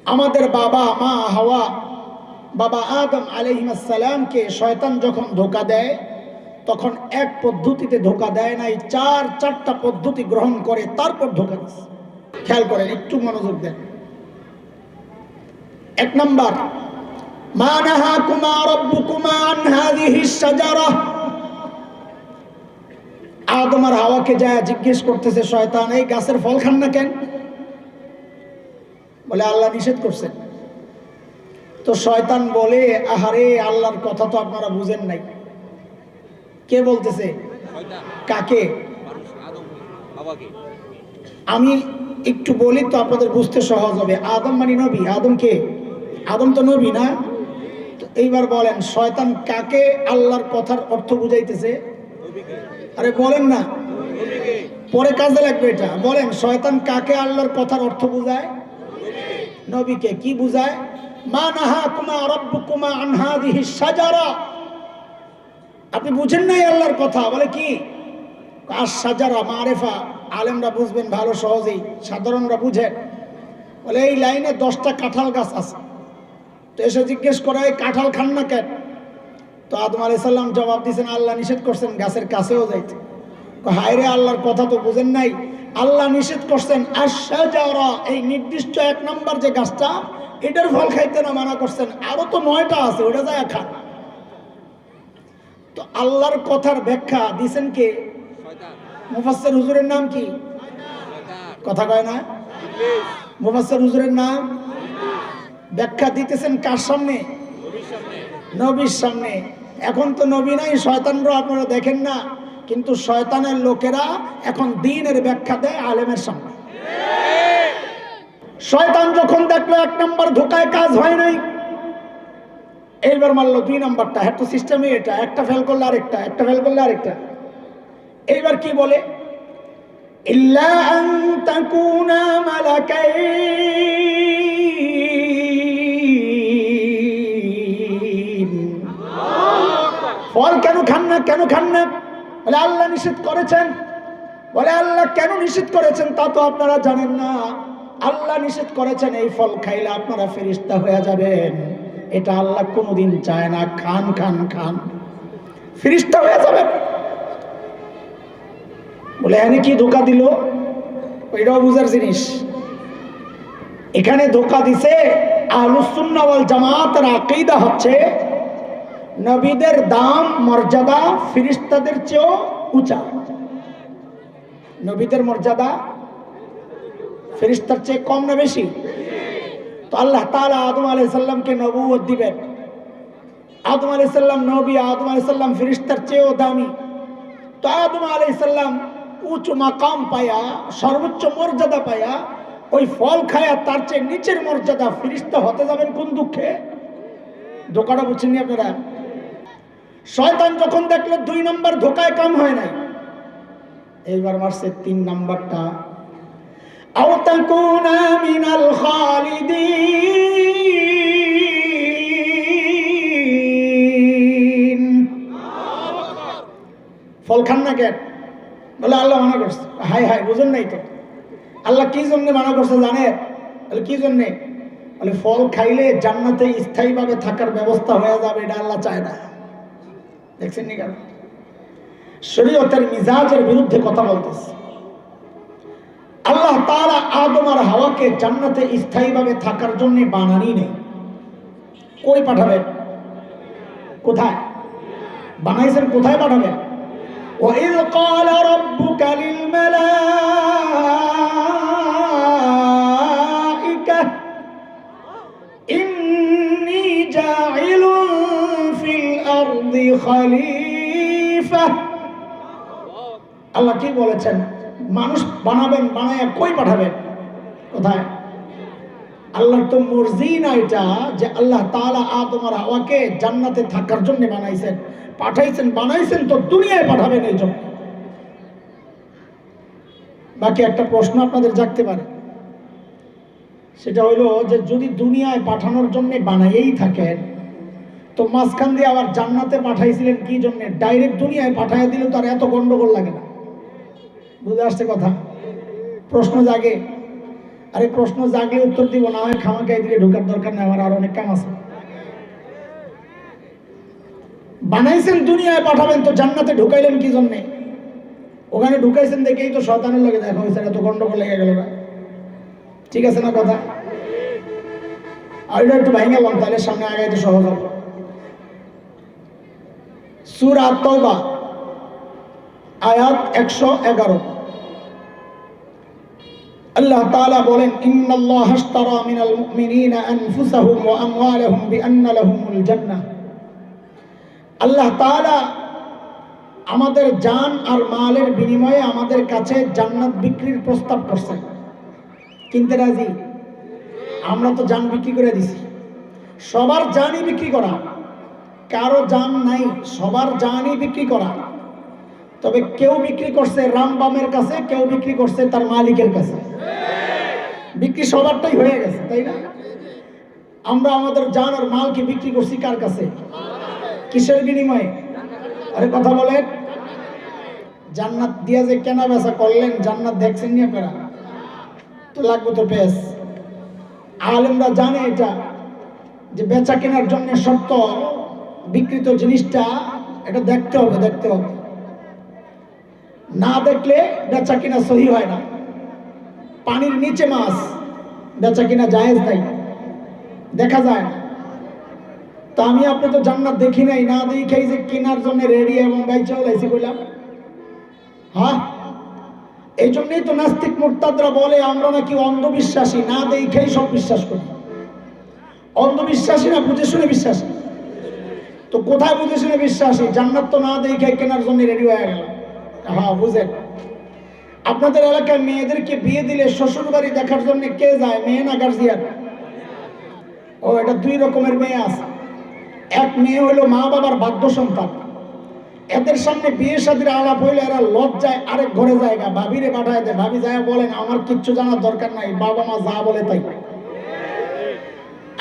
আমাদের বাবা মা হাওয়া, বাবা আদম আলাইহিস সালামকে শয়তান যখন ধোঁকা দেয়, তখন এক পদ্ধতিতে ধোঁকা দেয় নাই, চারটা পদ্ধতি গ্রহণ করে তারপর ধোঁকা দিচ্ছে। খেয়াল করেন, একটু মনোযোগ দেন। এক নাম্বার, মা নাহাকুমা রাব্বুকুমা আন হাযিহিস শাজারা। আদম আর হাওয়াকে যায় জিজ্ঞেস করতেছে শয়তান, এই গাছের ফল খান না কেন? বলে আল্লাহ নিষেধ করছেন। তো শয়তান বলে, আহারে আল্লাহর কথা তো আপনারা বুঝেন নাই। কে বলতেছে? কাকে? আমি একটু বলি তো আপনাদের বুঝতে সহজ হবে। আদম মানে নবী। আদম কে? আদম তো নবী না? তো এইবার বলেন, শয়তান কাকে আল্লাহর কথার অর্থ বুঝাইতেছে? আরে বলেন না, পরে কাজে লাগবে এটা। বলেন, শয়তান কাকে আল্লাহর কথার অর্থ বুঝায়? নবীকে। কি বুঝায়? মা নাহাকুমা রাব্বুকুমা আন হাযিহিস শাজারা। আপনি বুঝেন নাই আল্লাহর কথা। বলে কি? আশ শাজারা মারিফা, আলেমরা বুঝবেন ভালো সহজেই, সাধারণরা বুঝেন। বলে এই লাইনে 10টা কাঁঠাল গাছ আছে। তো এসে জিজ্ঞেস করে, এই কাঁঠাল খান না কেন? তো আদম আলাইহিস সালাম জবাব দিয়েছেন, আল্লাহ নিষেধ করছেন গাছের কাছেও যাইতে। হায় রে, আল্লাহর কথা তো বুঝেন নাই। আল্লাহ নিষেধ করছেন আশ শাজারা, এই নির্দিষ্ট 1 নাম্বার যে গাছটা, এটার ফল খাইতে না মানা করছেন। আরো তো 9টা আছে, ওটা যায় খান। তো আল্লাহর কথার ব্যাখ্যা দিয়েছেন কে? মুফাসসির হুজুরের নাম কি? কথা কয় না? মুফাসসির হুজুরের নাম? ব্যাখ্যা দিতেছেন কার সামনে? নবীর সামনে। এখন তো নবী নাই, শয়তানরা আপনারা দেখেন না, কিন্তু শয়তানের লোকেরা এখন দ্বীনের ব্যাখ্যা দেয় আলেমের সামনে। শয়তান যখন দেখলো 1 নাম্বার ধোঁকায় কাজ হয় নাই, এইবার মারলো 2 নাম্বারটা। হ্যাঁ, তো সিস্টেমে এটা, একটা ফেল করলে আরেকটা, একটা ফেল করলে আরেকটা। এইবার কি বলে? ইল্লা আন তাকুনা মালাকাইন। ফল কেন খান না? কেন খান না? বলে আল্লাহ নিষেধ করেছেন। বলে আল্লাহ কেন নিষেধ করেছেন তা তো আপনারা জানেন না। আল্লাহ নিষেধ করেছেন এই ফল খাইলে আপনারা ফেরেশতা হয়ে যাবেন। এটা আল্লাহ কোনোদিন চায় না। খান খান খান, ফেরেশতা হয়ে যাবেন। বলে এখানে কি ধোঁকা দিল? ওইটাও বুঝার জিনিস। এখানে ধোঁকা দিছে আহলুস সুন্নাহ ওয়াল জামাতের আকীদা হচ্ছে নবীদের দাম মর্যাদা ফেরেশতাদের চেয়েও উঁচা। নবীদের মর্যাদা ফেরেশতার চেয়ে কম না বেশি? তো আল্লাহ তাআলা আদম আলাইহিস সালামকে নবুয়ত দিবেন। আদম আলাইহিস সালাম নবী, আদম আলাইহিস সালাম ফেরেশতার চেয়েও দামি। তো আদম আলাইহিস সালাম উঁচু মাকাম পায়া, সর্বোচ্চ মর্যাদা পায়া, ওই ফল খায়া তার চেয়ে নিচের মর্যাদা ফেরেশতা হতে যাবেন কোন দুঃখে? ধোঁকাটা বুঝছেন আপনারা? শয়তান যখন দেখলো 2 নাম্বার ধোঁকায় কাম হয় নাই, এইবার মারছে 3 নাম্বারটা। আও তাকুনা মিনাল খালিদিন। ফল খান না কেন? বলে আল্লাহ মানা করছে। হাই হাই, বুঝেন নাই তো? আল্লাহ কি জন্য মানা করছে জানেন? বলে কি জন্যে? বলে ফল খাইলে জান্নাতে স্থায়ীভাবে থাকার ব্যবস্থা হয়ে যাবে, এটা আল্লাহ চায় না। দেখছেন নি কেন? শরীয়তের মিজাজের বিরুদ্ধে কথা বলতেছে। আল্লাহ তাআলা আদম আর হাওয়াকে জান্নাতে স্থায়ীভাবে থাকার জন্য বানানি নেই। কই পাঠাবেন? কোথায় বানাইছেন? কোথায় পাঠাবেন? وَإِذْ قَالَ رَبُّكَ لِلْمَلَائِكَةِ إِنِّي جَاعِلٌ فِي الْأَرْضِ خَلِيفَةً। আল্লাহ কি বলেছেন? মানুষ বানাবেন, বানায় কই পাঠাবেন? কোথায়? আল্লাহর তো মর্জি না এটা যে আল্লাহ তাআলা আদম আর হাওয়াকে জান্নাতে থাকার জন্য বানাইছেন, পাঠাইছেন, বানাইছেন তো দুনিয়ায় পাঠাবেন এই জন্য। বাকি একটা প্রশ্ন আপনাদের জাগতে পারে, সেটা হলো যে যদি দুনিয়ায় পাঠানোর জন্য বানাইয়েই থাকেন, তো মাঝখান দিয়ে আবার জান্নাতে পাঠাইছিলেন কি জন্য? ডাইরেক্ট দুনিয়ায় পাঠাইয়া দিলে তো আর এত গন্ডগোল লাগে না। বুঝে আসছে কথা? প্রশ্ন জাগে। আরে প্রশ্ন জাগলে উত্তর দিব, না হয় খামাকে এদিকে ঢোকার দরকার নেই, আমার আর অনেক কাম আছে। বানাইছেন দুনিয়ায় পাঠাবেন, তো জান্নাতে ঢুকাইলেন কি জন্যে? ওখানে ঢুকাইছেন দেখেই তো শয়তানের লগে দেখা হয়েছে, এত গন্ডগোল লেগে গেল না? ঠিক আছে না কথা? আর এটা একটু ভেঙে গেলাম, তাহলে সামনে আগাইতে সহজ হবে। সূরা তাওবা আয়াত 111। আল্লাহ তাআলা বলেন, ইন্নাল্লাহা আশতারা মিনাল মুমিনিনা আনফুসাহুম ওয়া আমওয়ালাহুম বিআন্না লাহুমুল জান্নাহ। আল্লাহ তাআলা আমাদের জান আর মালের বিনিময়ে আমাদের কাছে জান্নাত বিক্রির প্রস্তাব করছেন। কিনতে রাজি? আমরা তো জান বিক্রি করে দিছি। সবার জানই বিক্রি করা, কারো জান নাই, সবার জানই বিক্রি করা। তবে কেউ বিক্রি করছে রামবামের কাছে, কেউ বিক্রি করছে তার মালিকের কাছে। বিক্রি সবারটাই হয়ে গেছে, তাই না? আমরা আমাদের জান আর মালকে বিক্রি করছি কার কাছে? কিসের বিনিময়ে? আরে কথা বলেন। জান্নাত দিয়া যে কেনা বেচা করলেন, জান্নাত দেখছেন নি আপনারা? তো লাগবে তো পেস। আলেমরা জানে এটা, যে বেচা কেনার জন্য শর্ত বিক্রিত জিনিসটা এটা দেখতে হবে, দেখতে হবে। না দেখলে বেচা কিনা সহি হয় না। পানির নিচে মাছ, বেচা কিনা জায়েজ নাই, দেখা যায় না। তো আমি আপনি তো জান্নাত দেখি নাই, না দেখেই যে কেনার জন্য রেডি এবং বেচা লাইছি বললাম। হ্যাঁ, এই জন্যই তো নাস্তিক মুরতাদরা বলে আমরা নাকি অন্ধবিশ্বাসী, না দেখেই সব বিশ্বাস করি। অন্ধবিশ্বাসী না বুঝে শুনে বিশ্বাসী? তো কোথায় বুঝে শুনে বিশ্বাসী? জান্নাত তো না দেখে কেনার জন্য রেডি হয়ে গেল। হ্যাঁ বুঝেন, আপনাদের এলাকায় মেয়েদেরকে বিয়ে দিলে শ্বশুর বাড়ি দেখার জন্য কে যায়, মেয়ে না গার্জিয়ান? ও, এটা দুই রকমের মেয়ে আছে। এক মেয়ে হলো মা বাবার বাধ্য সন্তান, এদের সামনে বিয়ে শাদীর আলাপ হইলে এরা লজ্জায় আরেক ঘরে জায়গা ভাবিরে পাঠায় দেয়। ভাবি যায় বলেন আমার কিচ্ছু জানার দরকার নাই, বাবা মা যা বলে তাই।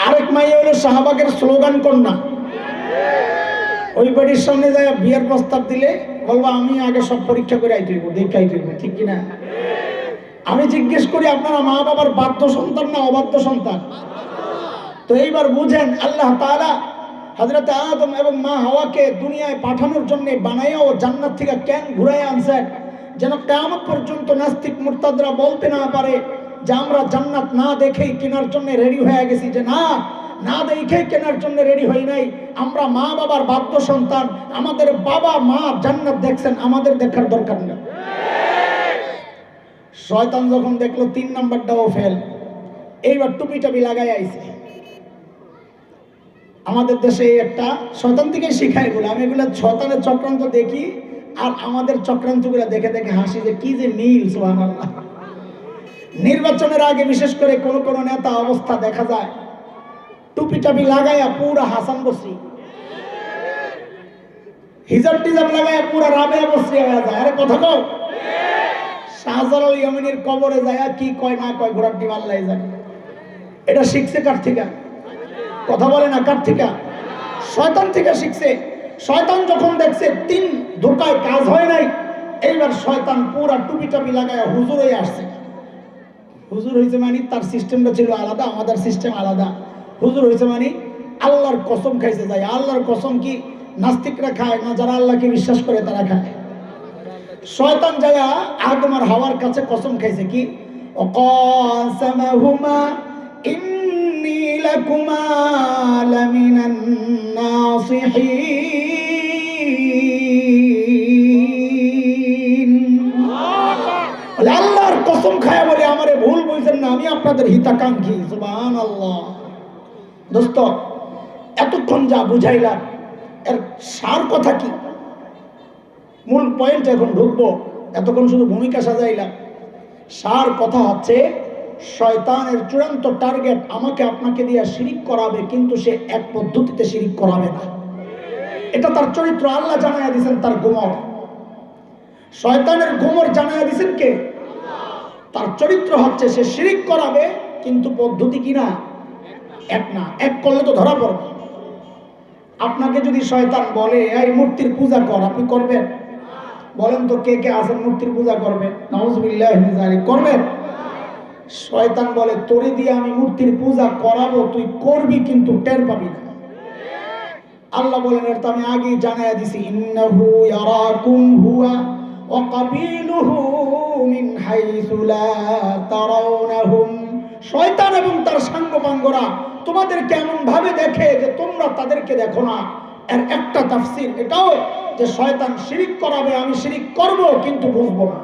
আরেক মাইয়া হলো শাহবাগের স্লোগান কন্যা, ওই বাড়ির সামনে যায় বিয়ের প্রস্তাব দিলে বলবো আমি আগে সব পরীক্ষা করে আইতেইব, দেখাই দিব, ঠিক কিনা? আমি জিজ্ঞেস করি আপনারা মা বাবার বাধ্য সন্তান না অবাধ্য সন্তান? তো এইবার বুঝেন, আল্লাহ তাআলা হযরত আদম এবং মা হাওয়াকে দুনিয়ায় পাঠানোর জন্য বানাইয়া ও জান্নাত থেকে কেন ঘুরাইয়া আনছেন, যেন কিয়ামত পর্যন্ত নাস্তিক মুরতাদরা বলতে না পারে যে আমরা জান্নাত না দেখেই কেনার জন্য রেডি হয়ে গেছি। যে না, না দেখেই কেনার জন্য রেডি হই নাই, আমরা মা বাবার বাধ্য সন্তান, আমাদের বাবা মা জান্নাত দেখছেন, আমাদের দেখার দরকার নেই। শয়তান যখন দেখলো 3 নাম্বারটাও ফেল, এইবার টুপি টাপি লাগাই আইছে। আমাদের দেশে একটা শয়তান থেকে শিখায় এগুলো। আমি এগুলো শয়তানের চক্রান্ত দেখি আর আমাদের চক্রান্তগুলো দেখে দেখে হাসি, যে কি যে মিল, সুবহানাল্লাহ। নির্বাচনের আগে বিশেষ করে কোন কোন নেতা অবস্থা দেখা যায় টুপি টাপি লাগাইয়া পুরা হাসান বসরি, হিজাব টিজাব লাগাইয়া পুরা রাবেয়া বসরি হয়ে যায়। আরে কথা কও, শাহজালাল ইয়ামানির কবরে যায় কি কয় না কয় ঘোড়ার ডিম আল্লাহ জানে। এটা শিখছে কার থেকে? কথা বলে না, কার থেকে? শয়তান থেকে শিখছে। শয়তান যখন দেখছে 3 ধোকায় কাজ হয় নাই, এইবার শয়তান পুরা টুপি টাপি লাগায় হুজুর হয়ে আসছে। হুজুর হয়েছে মানে তার সিস্টেমটা ছিল আলাদা, আমাদের সিস্টেম আলাদা। হুজুর হয়েছে মানে আল্লাহর কসম খাইছে। যায় আল্লাহর কসম কি নাস্তিকরা খায় না, যারা আল্লাহকে বিশ্বাস করে তারা খায়। শয়তান যায় আদম আর হাওয়ার কাছে কসম খাইছে কি, ওয়াকাসামাহুমা ইন্নী লাকুমা লামিনান নাসিহিন। আল্লাহর কসম খায় বলে আমারে ভুল বুঝছেন না, আমি আপনাদের হিতাকাঙ্ক্ষী। সুবহানাল্লাহ। দোস্ত, এতক্ষণ যা বুঝাইলাম এর সার কথা কি? মূল পয়েন্ট এখন ঢুকবো। এতক্ষণ শুধু ভূমিকা সাজাইলাম। সার কথা হচ্ছে, শয়তানের চূড়ান্ত টার্গেট আমাকে আপনাকে দিয়ে শিরিক করাবে, কিন্তু সে এক পদ্ধতিতে শিরিক করাবে না। এটা তার চরিত্র। আল্লাহ জানাইয়া দিয়েছেন তার গোমর। শয়তানের গোমর জানাইয়া দিয়েছেন কে? তার চরিত্র হচ্ছে সে শিরিক করাবে, কিন্তু পদ্ধতি কিনা এক না। এক করলে তো ধরা পড়বে। আপনাকে যদি শয়তান বলে এই মূর্তির পূজা কর, আপনি করবেন? বলেন তো কে কে আছেন মূর্তির পূজা করবে? নাউজুবিল্লাহি মিন যালিক। করবেন? শয়তান বলে তোরে দিয়ে আমি মূর্তির পূজা করাবো, তুই করবি কিন্তু টের পাবি না। আল্লাহ বলেন এর তো আমি আগেই জানাইয়া দিছি, ইন্নাহু ইয়ারাকুম হুয়া ওয়া কাবিলুহু মিন হাইসু লা তারাউনাহুম। শয়তান এবং তার সাঙ্গপাঙ্গরা তোমাদেরকে এমন ভাবে দেখে যে তোমরা তাদেরকে দেখো না। এর একটা তাফসীর এটাও যে শয়তান শিরিক করাবে, আমি শিরিক করব কিন্তু বুঝবো না।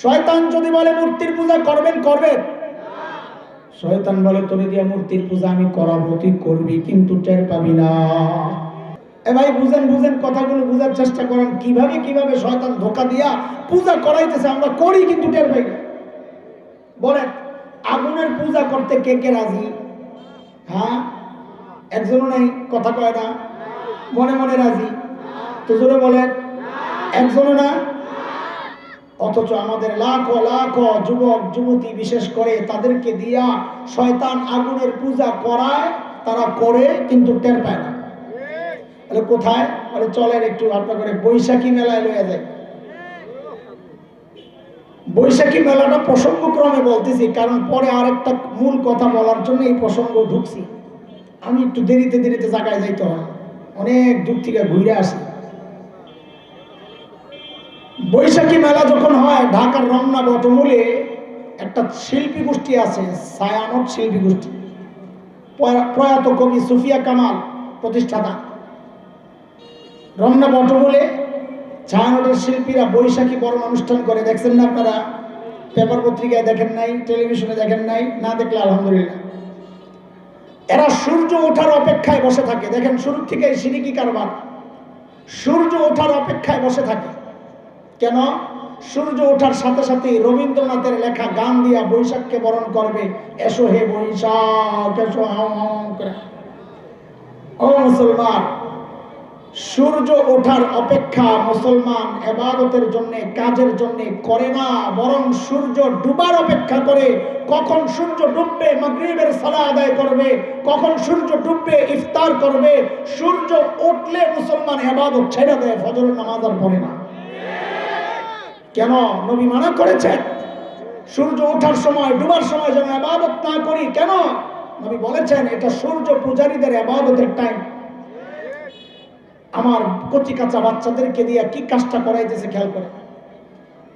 শয়তান যদি বলে মূর্তির পূজা করবেন, করবেন। শয়তান বলে তোরে দিয়া মূর্তির পূজা আমি করাবো, তুই করবি কিন্তু টের পাবি না। এ ভাই বুঝেন বুঝেন, কথাগুলো বুঝার চেষ্টা করেন কিভাবে কিভাবে শয়তান ধোঁকা দিয়া পূজা করাইতেছে, আমরা করি কিন্তু টের পাই না। বলেন আগুনের পূজা করতে কে কে রাজি? হ্যাঁ, একজনও নাই, কথা কয় না, মনে মনে রাজি তো জোরে বলেন, একজনও না। অথচ আমাদের লাখো লাখো যুবক যুবতী বিশেষ করে তাদেরকে দিয়া শয়তান আগুনের পূজা করায়, তারা করে কিন্তু টের পায় না। তাহলে কোথায়? বলে চলেন একটু আপনার করে বৈশাখী মেলায় লইয়া যায়। বৈশাখী মেলাটা প্রসঙ্গক্রমে বলতেছি, কারণ পরে আরেকটা মূল কথা বলার জন্য এই প্রসঙ্গ ঢুকছি। আমি একটু দেরিতে দেরিতে জায়গায় যাইতে হয়, অনেক দূর থেকে ঘুরে আসি। বৈশাখী মেলা যখন হয় ঢাকার রমনা বটমূলে একটা শিল্পী গোষ্ঠী আছে, ছায়ানট শিল্পী গোষ্ঠী, প্রয়াত কবি সুফিয়া কামাল প্রতিষ্ঠাতা। রমনা বটমূলে ছায়ানটের শিল্পীরা বৈশাখী বরণ অনুষ্ঠান করে, দেখছেন না আপনারা? পেপার পত্রিকায় দেখেন নাই, টেলিভিশনে দেখেন নাই, না দেখলে আলহামদুলিল্লাহ। এরা সূর্য ওঠার অপেক্ষায় বসে থাকে, দেখেন শুরু থেকে সিরিকি কারবার। সূর্য ওঠার অপেক্ষায় বসে থাকে কেন? সূর্য ওঠার সাথে সাথে রবীন্দ্রনাথের লেখা গান দিয়া বৈশাখকে বরণ করবে, এসো হে বৈশাখ এসো হাও হাও করে। ও মুসলমান, সূর্য ওঠার অপেক্ষা মুসলমান ইবাদতের জন্য, কাজের জন্য করে না, বরং সূর্য ডুবার অপেক্ষা করে। কখন সূর্য ডুববে মাগরিবের সালাত আদায় করবে, কখন সূর্য ডুববে ইফতার করবে। সূর্য উঠলে মুসলমান ইবাদত ছেড়ে দেয়, ফজরের নামাজ আর পড়ে না। কেন? নবী মানা করেছেন সূর্য ওঠার সময় ডুবার সময় যেন ইবাদত না করি। কেন? নবী বলেছেন এটা সূর্য পূজারীদের ইবাদতের টাইম। আমার কচি কাঁচা বাচ্চাদেরকে দিয়ে কি কাজটা করাইতেছে খেয়াল করে।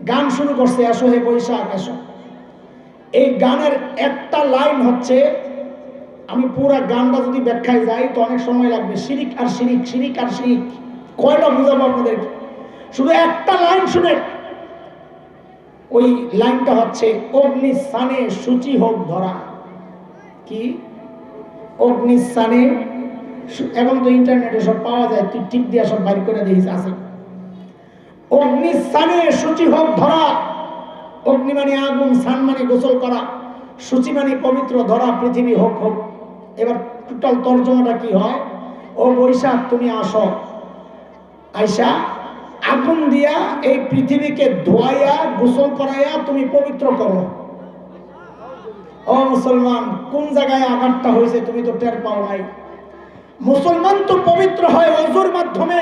গান শুরু করছে, এসো হে বৈশাখ এসো। এই গানের একটা লাইন হচ্ছে, আমি পুরা গানটা যদি ব্যাখ্যায় যাই তো অনেক সময় লাগবে। শিরিক আর শিরিক, শিরিক আর শিরিক, কয়টা বুঝাবো আপনাদেরকে? শুধু একটা লাইন শুনে, ওই লাইনটা হচ্ছে অগ্নি স্থানে সূচি হোক ধরা। কি? অগ্নি স্থানে, এখন তো ইন্টারনেটে সব পাওয়া যায়, তুই টিপ দিয়া সব বাইর করে দিয়েছে আছে। অগ্নি স্থানে সূচি হোক ধরা। অগ্নি মানে আগুন, স্নান মানে গোসল করা, সূচি মানে পবিত্র, ধরা পৃথিবী হোক হোক। এবার টোটাল তর্জমাটা কি হয়? ও বৈশাখ তুমি আসো, আয়সা আগুন দিয়া এই পৃথিবীকে ধোয়াইয়া গোসল করাইয়া তুমি পবিত্র করো। ও মুসলমান, কোন জায়গায় আঘাতটা হয়েছে তুমি তো টের পাও নাই। মুসলমান তো পবিত্র হয় ওযুর মাধ্যমে,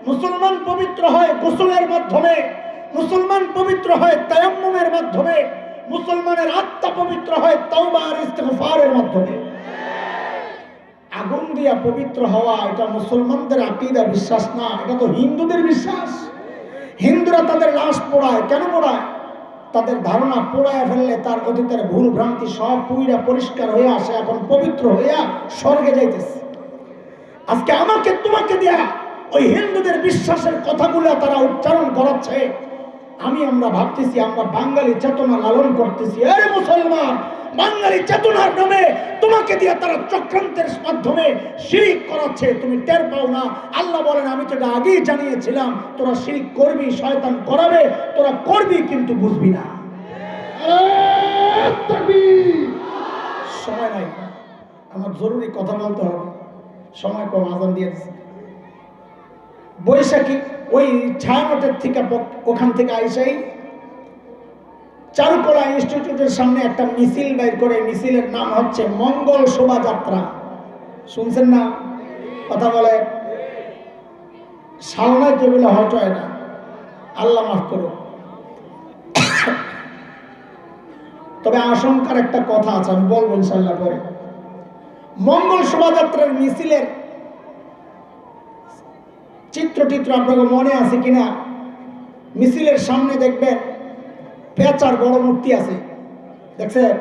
মুসলমান পবিত্র হয় গোসলের মাধ্যমে, মুসলমান পবিত্র হয় তায়াম্মুমের মাধ্যমে, মুসলমানের আত্মা পবিত্র হয় তাওবা আর ইস্তিগফারের মাধ্যমে। আগুন দিয়া পবিত্র হওয়া এটা মুসলমানদের আকীদা, বিশ্বাস না, এটা তো হিন্দুদের বিশ্বাস। হিন্দুরা তাদের লাশ পোড়ায়, কেন পোড়ায়? তাদের ধারণা পোড়ায় ফেললে তার অতীতের ভুল ভ্রান্তি সব পুইরা পরিষ্কার হয়ে আসে, এখন পবিত্র হইয়া স্বর্গে যাইতেছে। আজকে আমাকে তোমাকে দিয়া ওই হিন্দুদের বিশ্বাসের কথাগুলো তারা উচ্চারণ করাচ্ছে। আমরা ভাবতেছি আমরা বাঙালি চেতনা লালন করতেছি। আরে মুসলমান, বাঙালি চেতনার নামে তোমাকে দিয়ে তারা চক্রান্তের মাধ্যমে শিরিক করাচ্ছে, তুমি টের পাও না। আল্লাহ বলেন আমি তো এটা আগেই জানিয়েছিলাম, তোরা শিরিক করবি, শয়তান করাবে, তোরা করবি কিন্তু বুঝবি না। সময় নাই, আমার জরুরি কথা বলতে হবে, সময় কম, আজান দিয়েছে। বৈশাখী ওই ছায়ানটের থেকে ওখান থেকে আইসাই চারুকলা ইনস্টিটিউটের সামনে একটা মিছিল বাইর করে, মিছিলের নাম হচ্ছে মঙ্গল শোভাযাত্রা। শুনছেন না? কথা বলে সালনায় টেবিলে হট হয় না, আল্লাহ মাফ করো। তবে আশঙ্কার একটা কথা আছে, আমি বলবো ইনশাল্লাহ পরে। মঙ্গল শোভাযাত্রার মিছিলের চিত্র আপনাদের মনে আছে কিনা? মিছিলের সামনে দেখবেন পেঁচার বড় মূর্তি আছে, দেখছেন?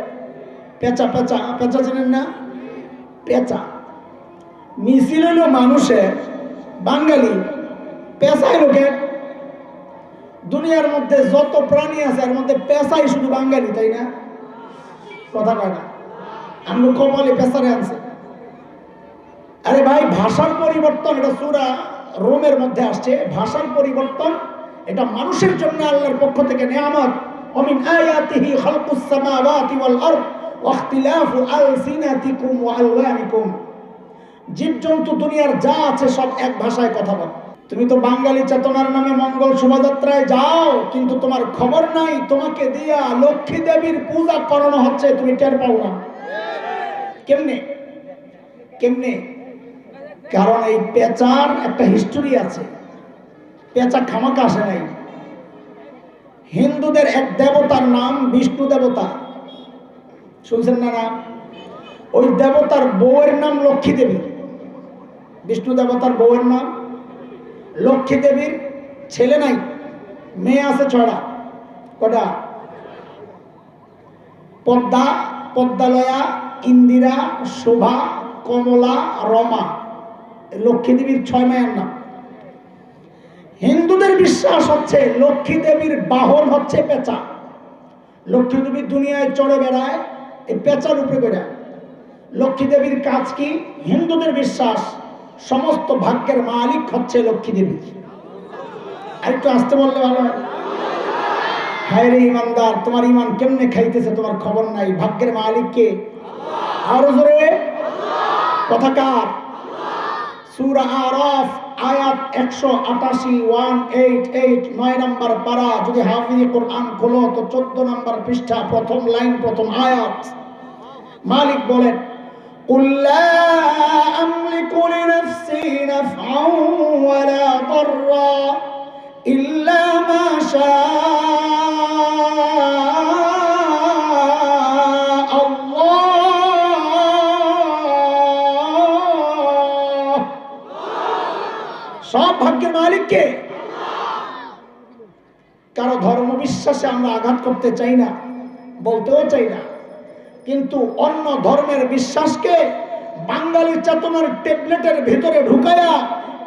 পেঁচা পেঁচা পেঁচা চেনেন না? পেঁচা মিছিল হলো মানুষের, বাঙালি পেঁচাই লোকের। দুনিয়ার মধ্যে যত প্রাণী আছে এর মধ্যে পেঁচাই শুধু বাঙালি, তাই না? কথা কয় না? আমরা কপালে পেঁচারে আনছে। আরে ভাই, ভাষার পরিবর্তন, এটা সূরা রোমের মধ্যে আসছে। ভাষার পরিবর্তন এটা মানুষের জন্য আল্লাহর পক্ষ থেকে নিয়ামত। ওমিন আয়াতিহি খালকুস সামাওয়াতি ওয়াল আরদ ওয়া ইখতিলাফু আলসিনাতিকুম ওয়া আলওয়ানিকুম। জীবজন্তু দুনিয়ার যা আছে সব এক ভাষায় কথা বলে। তুমি তো বাঙালি চেতনার নামে মঙ্গল শোভাযাত্রায় যাও, কিন্তু তোমার খবর নাই তোমাকে দিয়া লক্ষ্মী দেবীর পূজা করানো হচ্ছে, তুমি টের পাও না। কেমনে কেমনে? কারণ এই পেঁচার একটা হিস্টোরি আছে। পেঁচা খামাকা আসে নাই। হিন্দুদের এক দেবতার নাম বিষ্ণু দেবতা, শুনছেন না? না, ওই দেবতার বউয়ের নাম লক্ষ্মী দেবী। বিষ্ণু দেবতার বউয়ের নাম লক্ষ্মী দেবীর ছেলে নাই, মেয়ে আছে 6টা। কটা? পদ্মা, পদ্মালয়া, ইন্দিরা, শোভা, কমলা, রমা। লক্ষ্মী দেবীর 6 মেয়ের নাম। হিন্দুদের বিশ্বাস হচ্ছে লক্ষ্মী দেবীর বাহন হচ্ছে পেঁচা। লক্ষ্মী দেবী দুনিয়ায় চড়ে বেড়ায় এই পেঁচার উপরে বেড়ায়। লক্ষ্মী দেবীর কাজ কি? হিন্দুদের বিশ্বাস সমস্ত ভাগ্যের মালিক হচ্ছে লক্ষ্মী দেবী। আর একটু আসতে বললে ভালো হয়। হায় রে ইমানদার, তোমার ইমান কেমনে খাইতেছে তোমার খবর নাই। ভাগ্যের মালিক কে? আরো জোরে কথা কার? সূরা আরাফ আয়াত 188, 188, 9 নম্বর পারা। যদি হাফিজে কোরআন খোলো তো 14 নম্বর পৃষ্ঠা, প্রথম লাইন, প্রথম আয়াত। মালিক বলেন, قل لا أملك لنفسي نفعا ولا ضرا إلا ما شاء الله। সব ভাগ্যের মালিক কে? কারো ধর্ম বিশ্বাসে আমরা আঘাত করতে চাই না, বলতেও চাই না, কিন্তু অন্য ধর্মের বিশ্বাসকে বাঙালি চেতনার ট্যাবলেটের ভিতরে ঢুকায়া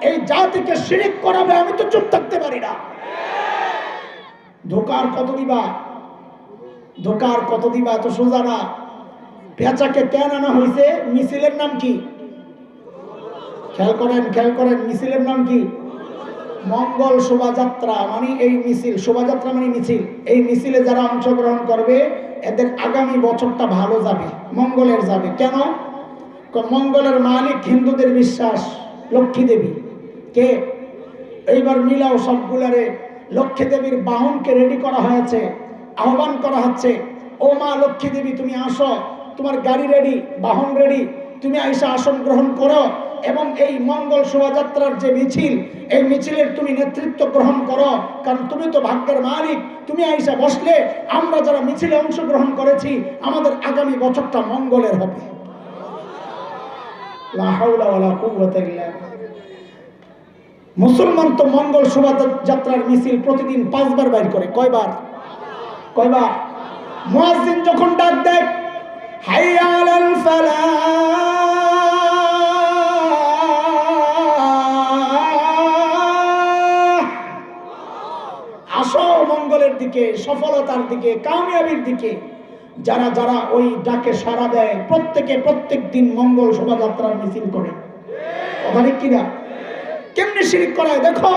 এই জাতিকে শিরিক করাবে, আমি তো চুপ থাকতে পারি না। ধোকার কত দিবা? ধোকার কত দিবা? এত সোজা না। পেঁচাকে কেন আনা হয়েছে? মিছিলের নাম কি? খেয়াল করেন, খেয়াল করেন, মিছিলের নাম কি? মঙ্গল শোভাযাত্রা। মানে এই মিছিল, শোভাযাত্রা মানে মিছিল। এই মিছিলে যারা অংশগ্রহণ করবে এদের আগামী বছরটা ভালো যাবে, মঙ্গলের যাবে। কেন? মঙ্গলের মালিক হিন্দুদের বিশ্বাস লক্ষ্মী দেবী। কে? এইবার মিলাও সবগুলারে। লক্ষ্মী দেবীর বাহনকে রেডি করা হয়েছে, আহ্বান করা হচ্ছে, ও মা লক্ষ্মী দেবী তুমি আসো, তোমার গাড়ি রেডি, বাহন রেডি, তুমি আইসা আসন গ্রহণ করো এবং এই মঙ্গল শোভাযাত্রার যে মিছিল, এই মিছিলের তুমি নেতৃত্ব গ্রহণ করো। কারণ তুমি তো ভাগ্যের মালিক, তুমি আইসা বসলে আমরা যারা মিছিলে অংশগ্রহণ করেছি আমাদের আগামী বছরটা মঙ্গলের হবে। লা হাওলা ওয়ালা কুওয়াতা ইল্লা বিল্লাহ। মুসলমান তো মঙ্গল শোভাযাত্রার মিছিল প্রতিদিন 5 বার বাইর করে। কয়বার? কয়বার? মুয়াজ্জিন যখন ডাক দেয়, হাইয়া আলাল ফালাহ, আসো মঙ্গলের দিকে, সফলতার দিকে, কামিয়াবির দিকে। যারা যারা ওই ডাকে সাড়া দেয় প্রত্যেকে প্রত্যেক দিন মঙ্গল শোভাযাত্রার মিছিল করে। কথা ঠিক কিনা? কেমনে শিরিক করায় দেখো।